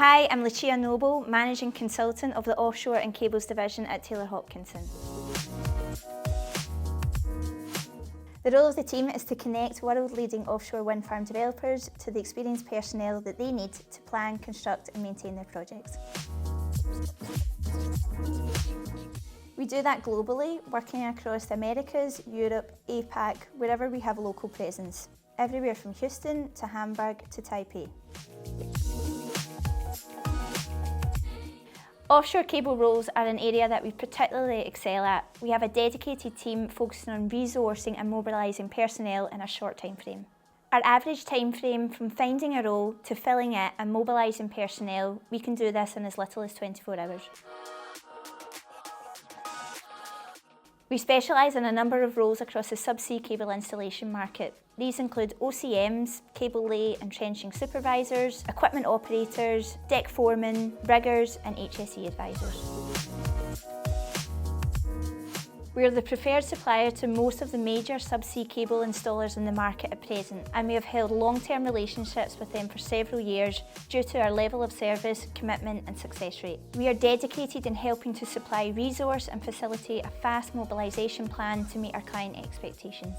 Hi, I'm Lucia Noble, Managing Consultant of the Offshore and Cables Division at Taylor Hopkinson. The role of the team is to connect world-leading offshore wind farm developers to the experienced personnel that they need to plan, construct and maintain their projects. We do that globally, working across the Americas, Europe, APAC, wherever we have local presence, everywhere from Houston to Hamburg to Taipei. Offshore cable roles are an area that we particularly excel at. We have a dedicated team focusing on resourcing and mobilising personnel in a short time frame. Our average time frame from finding a role to filling it and mobilising personnel, we can do this in as little as 24 hours. We specialise in a number of roles across the subsea cable installation market. These include OCMs, cable lay and trenching supervisors, equipment operators, deck foremen, riggers and HSE advisors. We are the preferred supplier to most of the major subsea cable installers in the market at present, and we have held long-term relationships with them for several years due to our level of service, commitment and success rate. We are dedicated in helping to supply resource and facilitate a fast mobilisation plan to meet our client expectations.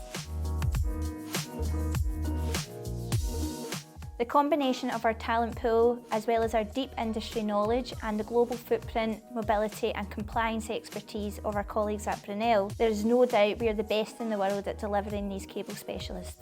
The combination of our talent pool, as well as our deep industry knowledge and the global footprint, mobility and compliance expertise of our colleagues at Brunel, there is no doubt we are the best in the world at delivering these cable specialists.